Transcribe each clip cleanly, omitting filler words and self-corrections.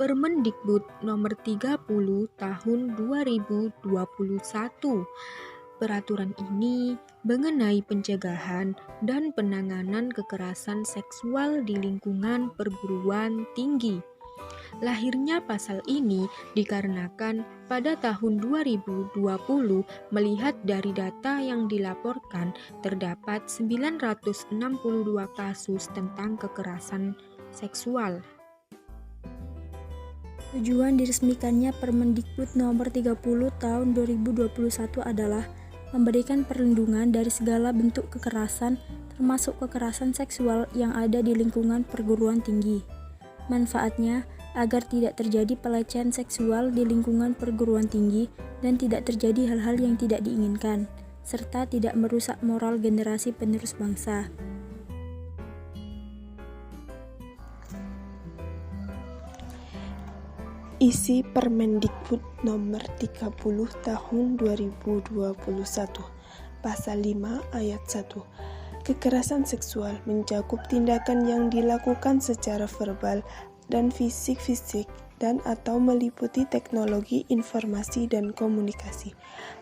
Permendikbud Nomor 30 Tahun 2021. Peraturan ini mengenai pencegahan dan penanganan kekerasan seksual di lingkungan perguruan tinggi. Lahirnya pasal ini dikarenakan pada tahun 2020 melihat dari data yang dilaporkan terdapat 962 kasus tentang kekerasan seksual. Tujuan diresmikannya Permendikbud Nomor 30 Tahun 2021 adalah memberikan perlindungan dari segala bentuk kekerasan, termasuk kekerasan seksual yang ada di lingkungan perguruan tinggi. Manfaatnya agar tidak terjadi pelecehan seksual di lingkungan perguruan tinggi dan tidak terjadi hal-hal yang tidak diinginkan, serta tidak merusak moral generasi penerus bangsa. Isi Permendikbud Nomor 30 Tahun 2021, Pasal 5 Ayat 1. Kekerasan seksual mencakup tindakan yang dilakukan secara verbal dan fisik dan atau meliputi teknologi informasi dan komunikasi.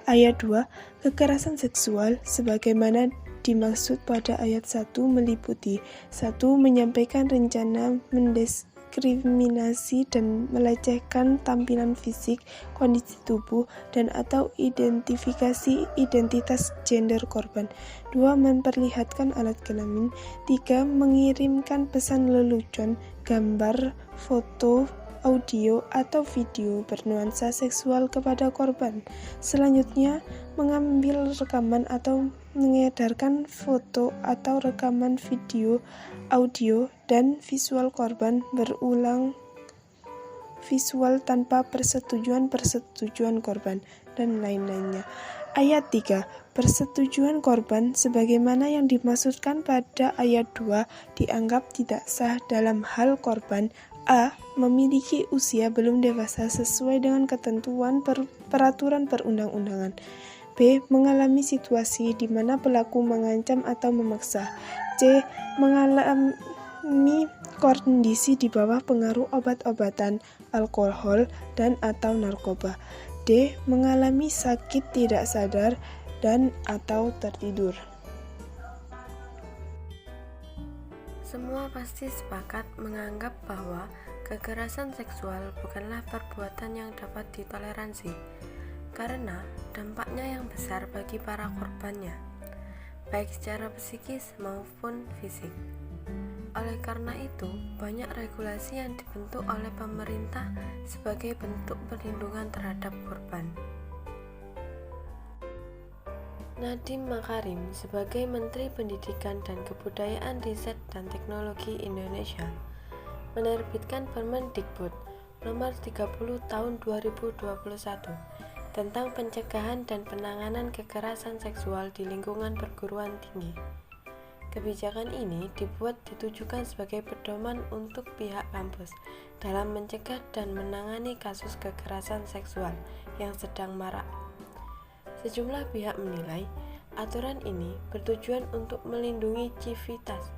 Ayat 2. Kekerasan seksual sebagaimana dimaksud pada ayat 1 meliputi 1. Menyampaikan rencana mendiskriminasi dan melecehkan tampilan fisik, kondisi tubuh, dan atau identifikasi identitas gender korban. 2. Memperlihatkan alat kelamin. 3. Mengirimkan pesan lelucon, gambar, foto, audio, atau video bernuansa seksual kepada korban. Selanjutnya, mengambil rekaman atau mengedarkan foto atau rekaman video, audio, dan visual korban berulang visual tanpa persetujuan korban, dan lain-lainnya. Ayat 3. Persetujuan korban sebagaimana yang dimaksudkan pada ayat 2 dianggap tidak sah dalam hal korban A. Memiliki usia belum dewasa sesuai dengan ketentuan peraturan perundang-undangan. B. Mengalami situasi di mana pelaku mengancam atau memaksa. C. Mengalami kondisi di bawah pengaruh obat-obatan, alkohol, dan atau narkoba. D. Mengalami sakit tidak sadar dan atau tertidur. Semua pasti sepakat menganggap bahwa kekerasan seksual bukanlah perbuatan yang dapat ditoleransi, karena dampaknya yang besar bagi para korbannya, baik secara psikis maupun fisik. Oleh karena itu, banyak regulasi yang dibentuk oleh pemerintah sebagai bentuk perlindungan terhadap korban. Nadiem Makarim sebagai Menteri Pendidikan dan Kebudayaan, Riset dan Teknologi Indonesia menerbitkan Permendikbud Nomor 30 Tahun 2021 tentang pencegahan dan penanganan kekerasan seksual di lingkungan perguruan tinggi. Kebijakan ini dibuat ditujukan sebagai pedoman untuk pihak kampus dalam mencegah dan menangani kasus kekerasan seksual yang sedang marak. Sejumlah pihak menilai aturan ini bertujuan untuk melindungi civitas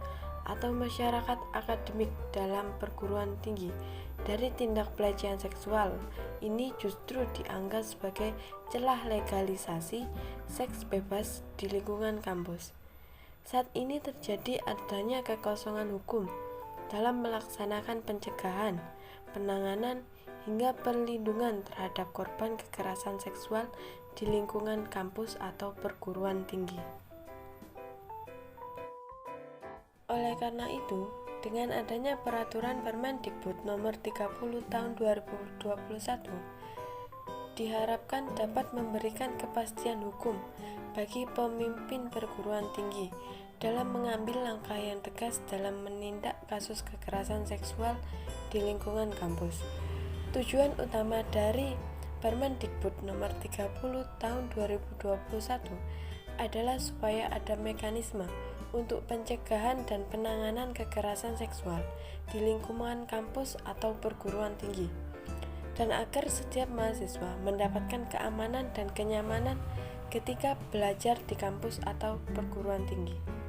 atau masyarakat akademik dalam perguruan tinggi dari tindak pelecehan seksual. Ini justru dianggap sebagai celah legalisasi seks bebas di lingkungan kampus. Saat ini terjadi adanya kekosongan hukum dalam melaksanakan pencegahan, penanganan, hingga perlindungan terhadap korban kekerasan seksual di lingkungan kampus atau perguruan tinggi. Oleh karena itu, dengan adanya peraturan Permendikbud Nomor 30 Tahun 2021, diharapkan dapat memberikan kepastian hukum bagi pemimpin perguruan tinggi dalam mengambil langkah yang tegas dalam menindak kasus kekerasan seksual di lingkungan kampus. Tujuan utama dari Permendikbud Nomor 30 Tahun 2021 adalah supaya ada mekanisme untuk pencegahan dan penanganan kekerasan seksual di lingkungan kampus atau perguruan tinggi, dan agar setiap mahasiswa mendapatkan keamanan dan kenyamanan ketika belajar di kampus atau perguruan tinggi.